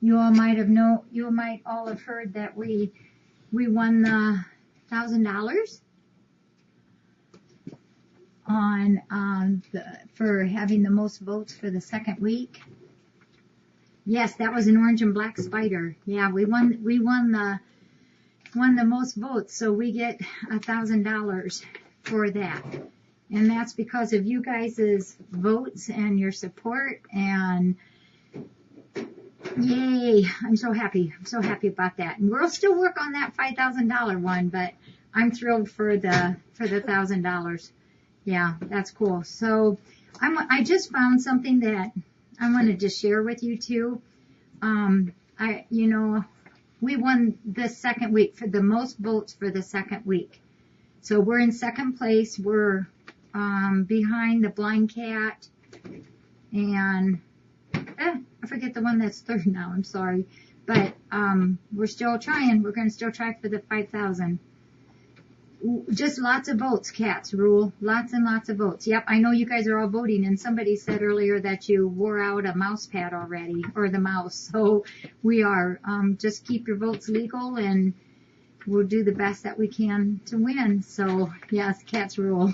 you might all have heard that we won the $1,000 on for having the most votes for the second week. Yes, that was an orange and black spider. Yeah, we won the most votes, so we get $1,000 for that. And that's because of you guys' votes and your support, and yay, I'm so happy. I'm so happy about that. And we'll still work on that $5,000 one, but I'm thrilled for the $1,000. Yeah, that's cool. So I just found something that I wanted to share with you too. We won the second week for the most votes for the second week. So we're in second place. We're behind the blind cat, and I forget the one that's third now. I'm sorry, but we're still trying. We're going to still try for the 5,000. Just lots of votes, cats rule. Lots and lots of votes. Yep, I know you guys are all voting, and somebody said earlier that you wore out a mouse pad already, or the mouse. So we are. Just keep your votes legal, and we'll do the best that we can to win. So yes, cats rule.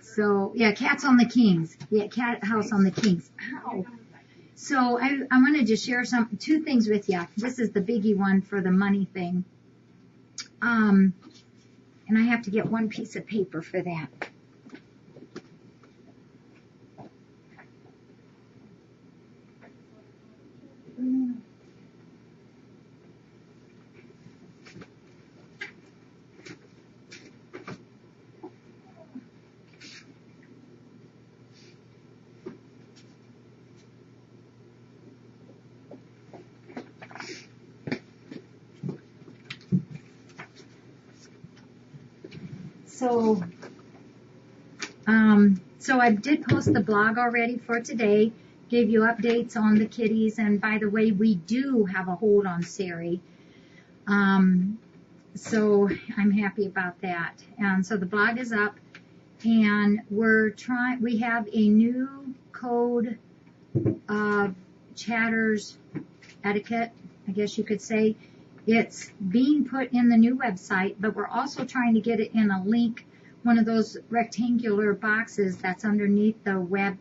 So yeah, cats on the kings. Yeah, cat house on the kings. Ow. So I wanted to share two things with you. This is the biggie one for the money thing. And I have to get one piece of paper for that. So I did post the blog already for today, gave you updates on the kitties, and by the way, we do have a hold on Sari. So I'm happy about that. And so the blog is up, and we have a new code of chatters etiquette, I guess you could say. It's being put in the new website, but we're also trying to get it in a link, one of those rectangular boxes that's underneath the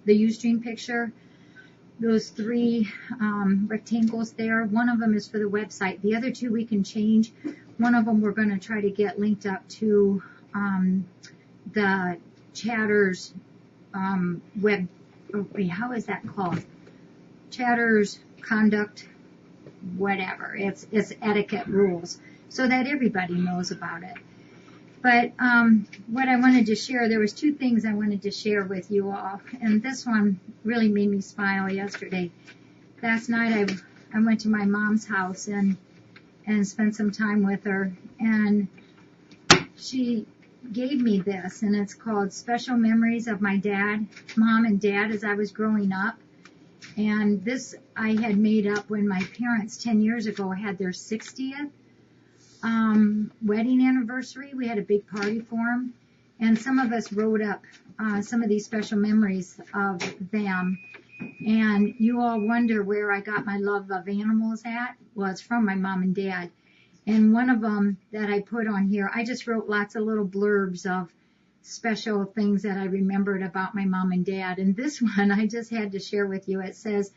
Ustream picture. Those three rectangles there, one of them is for the website. The other two we can change. One of them we're going to try to get linked up to the chatters web, how is that called? Chatters conduct, whatever. It's etiquette rules, so that everybody knows about it. But what I wanted to share, there was two things I wanted to share with you all, and this one really made me smile yesterday. Last night I went to my mom's house and spent some time with her, and she gave me this, and it's called Special Memories of My Mom and Dad as I was growing up. And this I had made up when my parents 10 years ago had their 60th wedding anniversary. We had a big party for them, and some of us wrote up some of these special memories of them. And you all wonder where I got my love of animals at. Well, it's from my mom and dad. And one of them that I put on here, I just wrote lots of little blurbs of special things that I remembered about my mom and dad. And this one I just had to share with you. It says,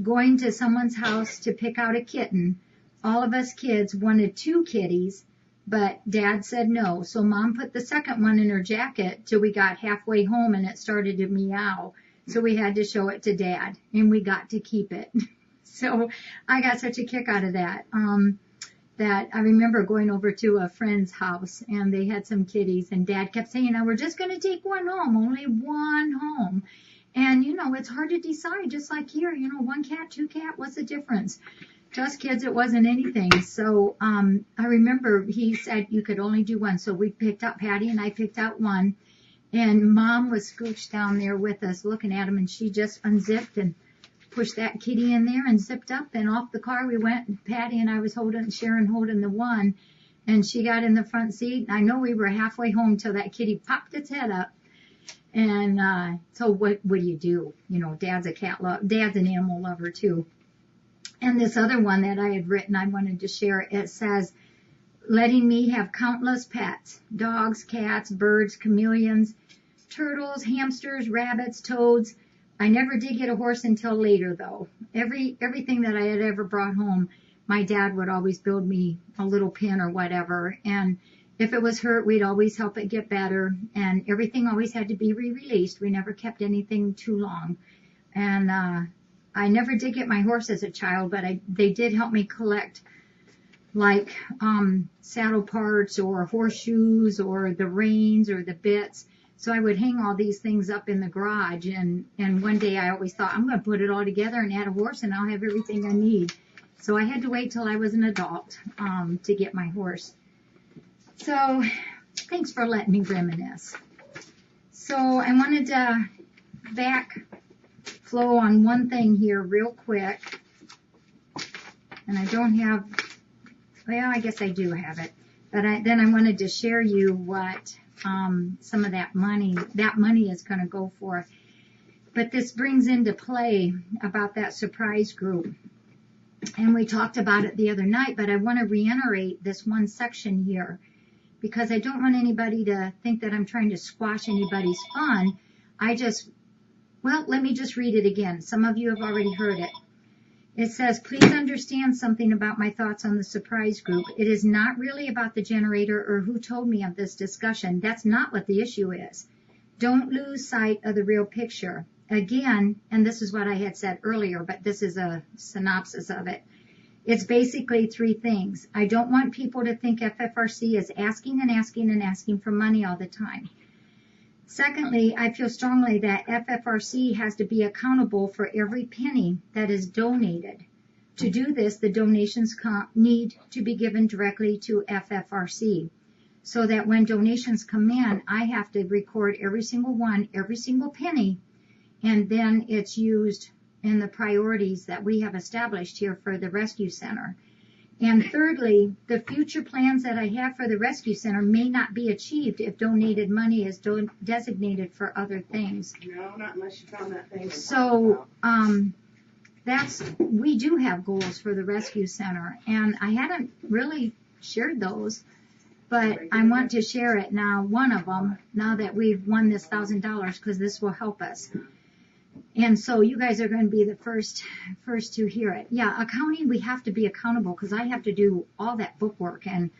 going to someone's house to pick out a kitten. All of us kids wanted 2 kitties, but Dad said no. So Mom put the second one in her jacket till we got halfway home and it started to meow. So we had to show it to Dad, and we got to keep it. So I got such a kick out of that. That I remember going over to a friend's house, and they had some kitties, and Dad kept saying, "Now we're just going to take one home, only one home." And, it's hard to decide, just like here, 1 cat, 2 cat, what's the difference? To us kids, it wasn't anything. So I remember he said you could only do one. So we picked up, Patty and I picked out one. And Mom was scooched down there with us looking at him, and she just unzipped and pushed that kitty in there and zipped up, and off the car we went. And Patty and I was Sharon holding the one, and she got in the front seat. I know we were halfway home till that kitty popped its head up. And so what do you do? Dad's an animal lover too. And this other one that I had written, I wanted to share. It says, letting me have countless pets, dogs, cats, birds, chameleons, turtles, hamsters, rabbits, toads. I never did get a horse until later, though. Everything that I had ever brought home, my dad would always build me a little pen or whatever. And if it was hurt, we'd always help it get better. And everything always had to be re-released. We never kept anything too long. And I never did get my horse as a child, but they did help me collect like saddle parts or horseshoes or the reins or the bits. So I would hang all these things up in the garage, and one day I always thought, I'm going to put it all together and add a horse and I'll have everything I need. So I had to wait till I was an adult to get my horse. So thanks for letting me reminisce. So I wanted to backflow on one thing here real quick. And I don't have, well, I guess I do have it. But then I wanted to share you what some of that money is going to go for. But this brings into play about that surprise group. And we talked about it the other night, but I want to reiterate this one section here because I don't want anybody to think that I'm trying to squash anybody's fun. Let me just read it again. Some of you have already heard it. It says, please understand something about my thoughts on the surprise group. It is not really about the generator or who told me of this discussion. That's not what the issue is. Don't lose sight of the real picture. Again, and this is what I had said earlier, but this is a synopsis of it. It's basically three things. I don't want people to think FFRC is asking and asking and asking for money all the time. Secondly, I feel strongly that FFRC has to be accountable for every penny that is donated. To do this, the donations need to be given directly to FFRC, so that when donations come in, I have to record every single one, every single penny, and then it's used in the priorities that we have established here for the Rescue Center. And thirdly, the future plans that I have for the Rescue Center may not be achieved if donated money is designated for other things. No, not unless you found that thing. So, we do have goals for the Rescue Center, and I hadn't really shared those, but I want to share it now, one of them, now that we've won this $1,000, because this will help us. And so you guys are going to be the first to hear it. Yeah, accounting, we have to be accountable because I have to do all that bookwork and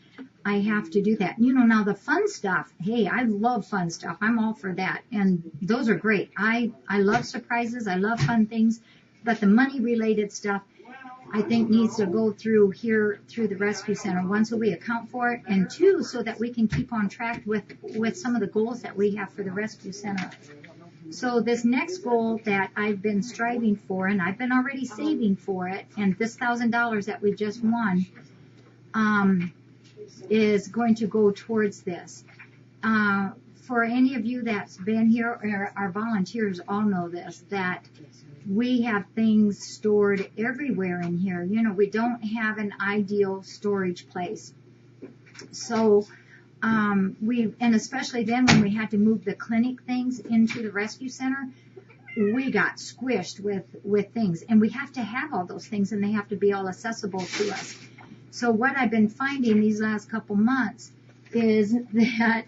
I have to do that. You know, now the fun stuff, hey, I love fun stuff. I'm all for that. And those are great. I love surprises. I love fun things. But the money related stuff, I think needs to go through the Rescue Center. One, so we account for it. And two, so that we can keep on track with some of the goals that we have for the Rescue Center. So this next goal that I've been striving for, and I've been already saving for it, and this $1,000 that we just won is going to go towards this. For any of you that's been here, or our volunteers all know this, that we have things stored everywhere in here. You know, we don't have an ideal storage place. So and especially then when we had to move the clinic things into the Rescue Center, we got squished with things. And we have to have all those things, and they have to be all accessible to us. So what I've been finding these last couple months is that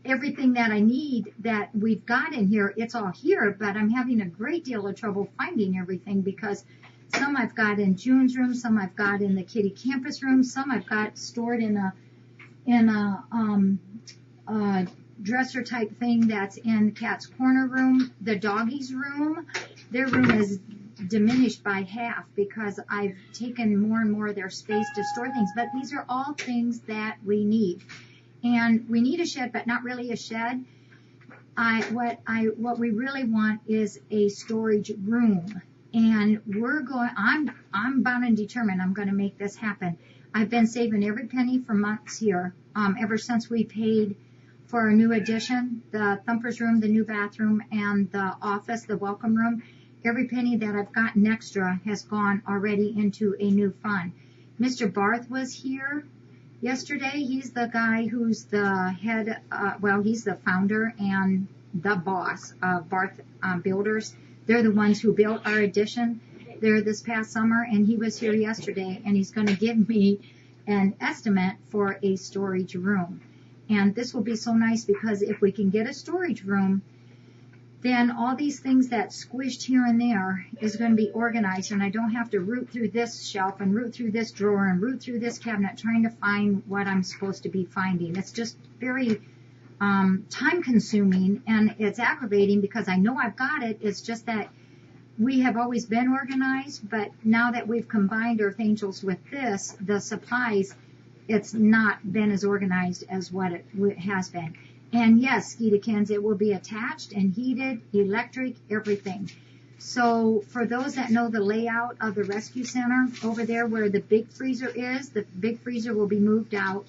everything that I need that we've got in here, it's all here, but I'm having a great deal of trouble finding everything because some I've got in June's room, some I've got in the Kitty Campus room, some I've got stored in a dresser type thing that's in Cat's Corner room. The doggies room, their room is diminished by half because I've taken more and more of their space to store things. But these are all things that we need. And we need a shed, but not really a shed. What we really want is a storage room. And I'm bound and determined I'm going to make this happen. I've been saving every penny for months here, ever since we paid for our new addition, the Thumper's room, the new bathroom, and the office, the welcome room. Every penny that I've gotten extra has gone already into a new fund. Mr. Barth was here yesterday. He's the guy who's the head, he's the founder and the boss of Barth Builders. They're the ones who built our addition. there this past summer, and he was here yesterday, and he's going to give me an estimate for a storage room. And this will be so nice because if we can get a storage room, then all these things that squished here and there is going to be organized, and I don't have to root through this shelf and root through this drawer and root through this cabinet trying to find what I'm supposed to be finding. It's just very time consuming, and it's aggravating because I know I've got it. It's just that we have always been organized, but now that we've combined Earth Angels with this, the supplies, it's not been as organized as what it has been. And yes, Skeetikins, it will be attached and heated, electric, everything. So for those that know the layout of the rescue center, over there where the big freezer is, the big freezer will be moved out,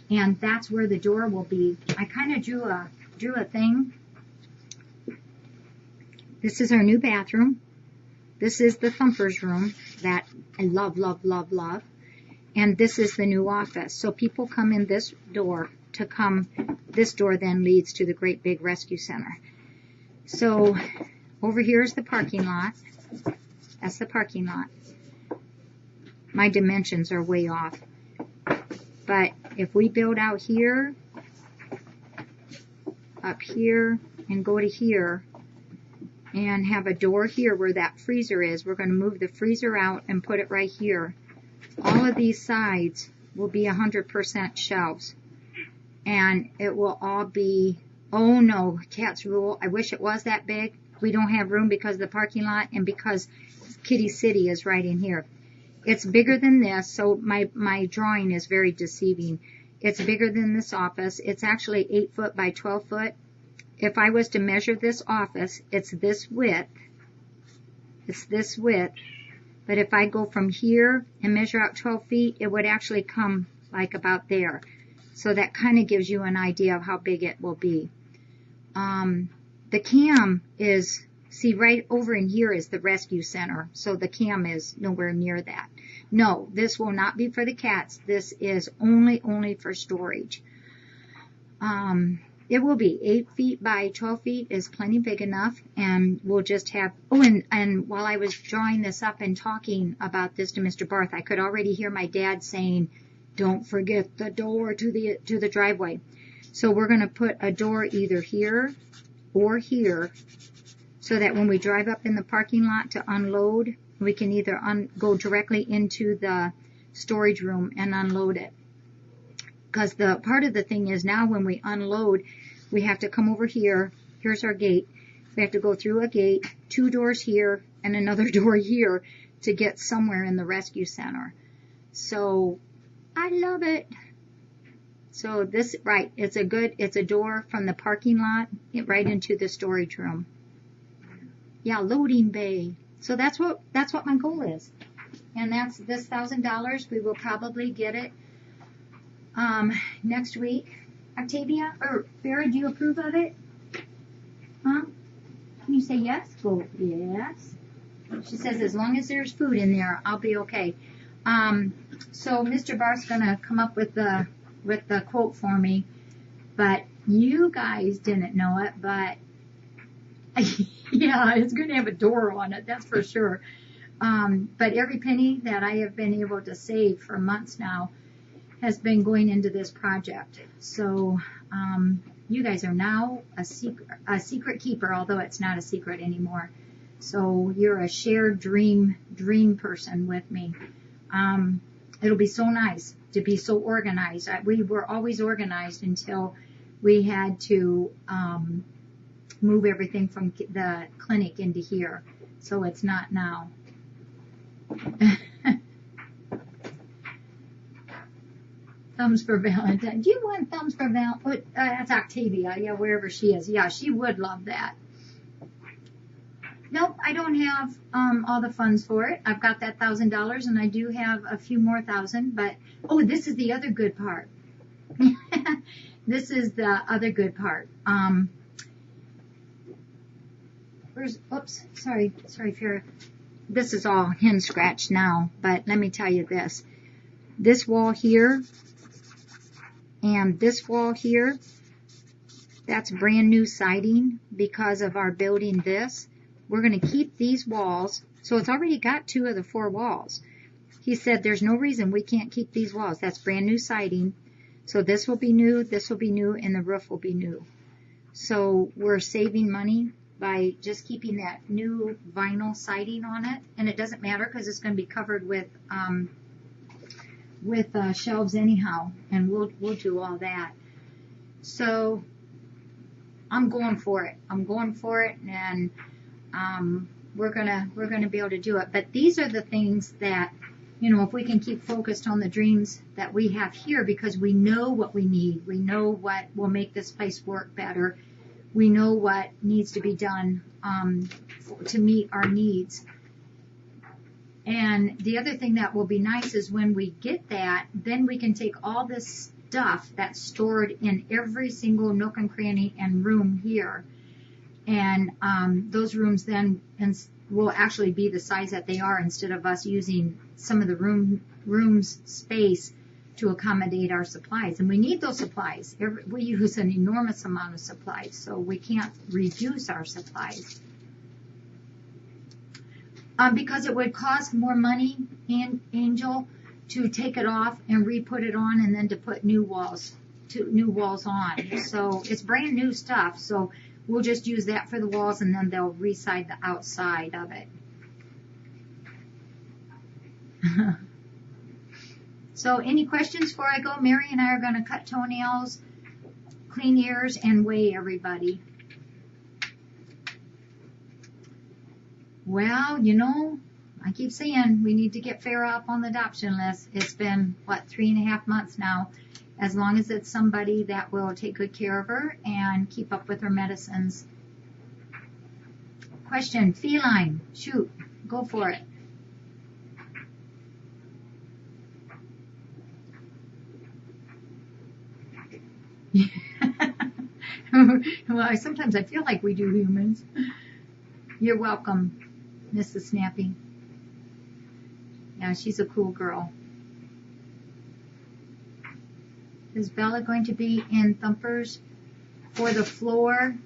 and that's where the door will be. I kind of drew a thing. This is our new bathroom. This is the Thumper's room that I love, love, love, love. And this is the new office. So people come in this door to come. This door then leads to the great big rescue center. So over here is the parking lot. That's the parking lot. My dimensions are way off. But if we build out here, up here, and go to here, and have a door here where that freezer is, we're going to move the freezer out and put it right here. All of these sides will be 100% shelves. And it will all be, oh no, cat's rule. I wish it was that big. We don't have room because of the parking lot and because Kitty City is right in here. It's bigger than this, so my drawing is very deceiving. It's bigger than this office. It's actually 8 foot by 12 foot. If I was to measure this office, it's this width. It's this width. But if I go from here and measure out 12 feet, it would actually come like about there. So that kind of gives you an idea of how big it will be. The cam is, see right over in here is the rescue center. So the cam is nowhere near that. No, this will not be for the cats. This is only for storage. It will be 8 feet by 12 feet is plenty big enough, and we'll just have, oh, and while I was drawing this up and talking about this to Mr. Barth, I could already hear my dad saying, don't forget the door to the driveway. So we're going to put a door either here or here, so that when we drive up in the parking lot to unload, we can either go directly into the storage room and unload it. Because the part of the thing is now when we unload, we have to come over here. Here's our gate. We have to go through a gate, 2 doors here, and another door here to get somewhere in the rescue center. So I love it. So this, right, it's a door from the parking lot right into the storage room. Yeah, loading bay. So that's what my goal is. And that's this $1,000. We will probably get it next week. Octavia or Farrah, do you approve of it? Huh? Can you say yes? Go yes. She says as long as there's food in there, I'll be okay. So Mr. Barth's gonna come up with the quote for me, but you guys didn't know it, but yeah, it's gonna have a door on it, that's for sure. But every penny that I have been able to save for months now has been going into this project. So you guys are now a secret keeper, although it's not a secret anymore. So you're a shared dream person with me. It'll be so nice to be so organized. We were always organized until we had to move everything from the clinic into here. So it's not now. Thumbs for Valentine. Do you want thumbs for Valentine? That's Octavia. Yeah, wherever she is. Yeah, she would love that. Nope, I don't have all the funds for it. I've got that $1,000, and I do have a few more thousand. But oh, this is the other good part. This is the other good part. Oops, sorry, Farrah. This is all hen scratched now, but let me tell you this. This wall here and this wall here, that's brand new siding because of our building this. we're going to keep these walls. So it's already got 2 of the 4 walls. He said there's no reason we can't keep these walls. That's brand new siding. So this will be new, and the roof will be new. So we're saving money by just keeping that new vinyl siding on it. And it doesn't matter because it's going to be covered with shelves anyhow. And we'll do all that. So I'm going for it. And we're gonna be able to do it. But these are the things that, if we can keep focused on the dreams that we have here, because we know what we need. We know what will make this place work better. We know what needs to be done to meet our needs. And the other thing that will be nice is when we get that, then we can take all this stuff that's stored in every single nook and cranny and room here. And those rooms then will actually be the size that they are, instead of us using some of the room's space to accommodate our supplies. And we need those supplies. We use an enormous amount of supplies, so we can't reduce our supplies. Because it would cost more money, Angel, to take it off and re-put it on, and then to put new walls on. So it's brand new stuff. So we'll just use that for the walls, and then they'll reside the outside of it. So any questions before I go? Mary and I are going to cut toenails, clean ears, and weigh everybody. Well, I keep saying we need to get Farrah up on the adoption list. It's been, 3.5 months now. As long as it's somebody that will take good care of her and keep up with her medicines. Question, feline. Shoot, go for it. Well, sometimes I feel like we do humans. You're welcome, Mrs. Snappy. Yeah, she's a cool girl. Is Bella going to be in Thumpers for the floor?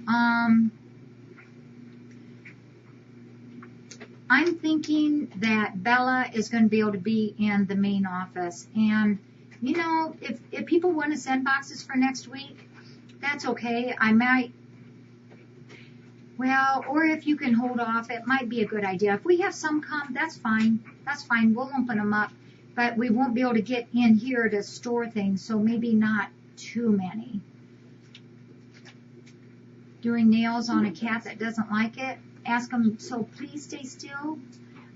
I'm thinking that Bella is going to be able to be in the main office. And, if people want to send boxes for next week, that's okay. I might, or if you can hold off, it might be a good idea. If we have some come, that's fine. That's fine. We'll open them up. But we won't be able to get in here to store things, so maybe not too many. Doing nails on a cat that doesn't like it, ask them, so please stay still.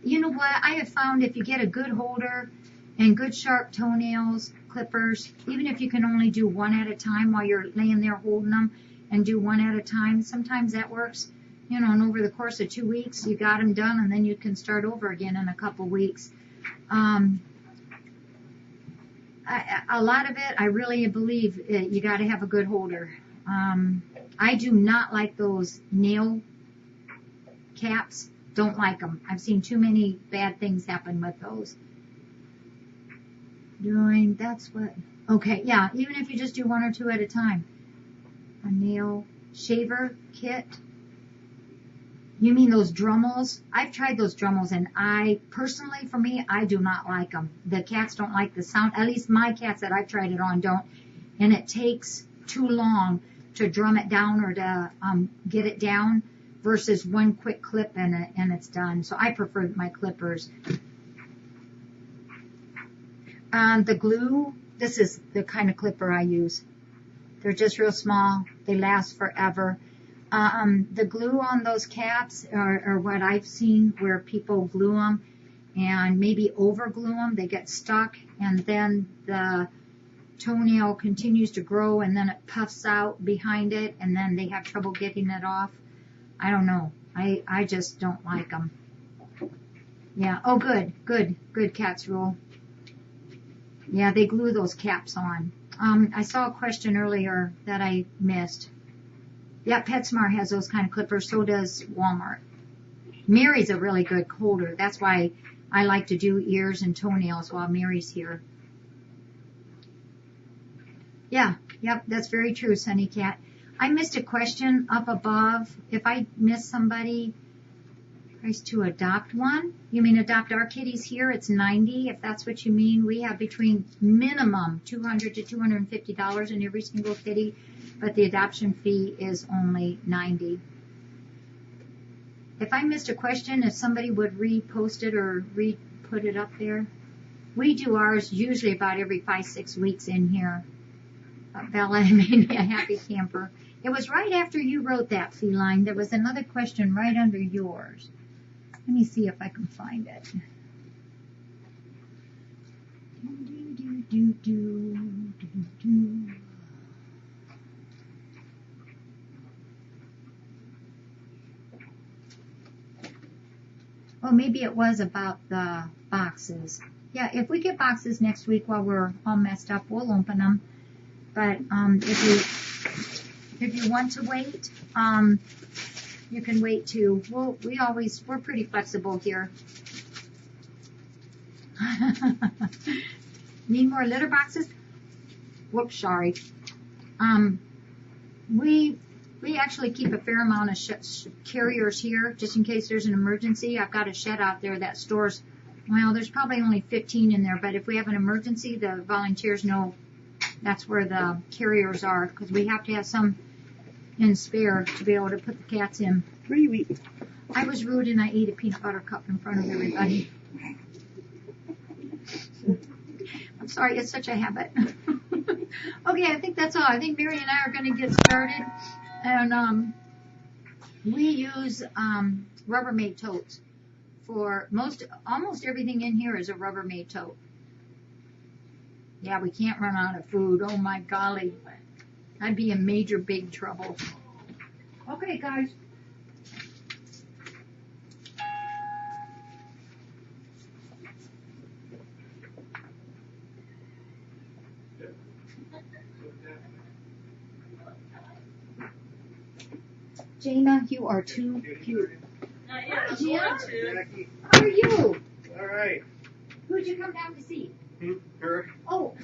You know what? I have found if you get a good holder and good sharp toenails, clippers, even if you can only do one at a time while you're laying there holding them, and do one at a time, sometimes that works. And over the course of 2 weeks, you got them done, and then you can start over again in a couple weeks. A lot of it, I really believe you got to have a good holder. I do not like those nail caps. Don't like them. I've seen too many bad things happen with those. Okay, yeah, even if you just do 1 or 2 at a time. A nail shaver kit. You mean those Drummels? I've tried those Drummels, and personally, for me, I do not like them. The cats don't like the sound. At least my cats that I've tried it on don't. And it takes too long to drum it down or to get it down versus one quick clip and it's done. So I prefer my clippers. The glue, this is the kind of clipper I use. They're just real small. They last forever. The glue on those caps are what I've seen where people glue them and maybe over glue them. They get stuck, and then the toenail continues to grow, and then it puffs out behind it, and then they have trouble getting it off. I don't know. I just don't like them. Yeah. Oh, good, Cat's Rule. Yeah, they glue those caps on. I saw a question earlier that I missed. Yeah, PetSmart has those kind of clippers. So does Walmart. Mary's a really good holder. That's why I like to do ears and toenails while Mary's here. Yeah, yep, that's very true, Sunny Cat. I missed a question up above. If I missed somebody, Price to adopt one? You mean adopt our kitties here? It's $90, if that's what you mean. We have between minimum $200 to $250 in every single kitty, but the adoption fee is only $90. If I missed a question, if somebody would repost it or put it up there. We do ours usually about every 5-6 weeks in here. Bella made me a happy camper. It was right after you wrote that, Feline. There was another question right under yours. Let me see if I can find it. Oh, maybe it was about the boxes. Yeah, if we get boxes next week while we're all messed up, we'll open them. But if you want to wait, you can wait too. We're pretty flexible here. Need more litter boxes? Whoops, sorry. We actually keep a fair amount of carriers here, just in case there's an emergency. I've got a shed out there that stores, well, there's probably only 15 in there, but if we have an emergency, the volunteers know that's where the carriers are, because we have to have some in spare to be able to put the cats in. What are you eating? I was rude and I ate a peanut butter cup in front of everybody. I'm sorry, it's such a habit. Okay, I think that's all. I think Mary and I are going to get started. And we use Rubbermaid totes for almost everything in here is a Rubbermaid tote. Yeah, we can't run out of food. Oh my golly. I'd be in major big trouble. Okay, guys. Jana, you are too cute. Hi, Jana. How are you? All right. Who'd you come down to see? Her. Oh.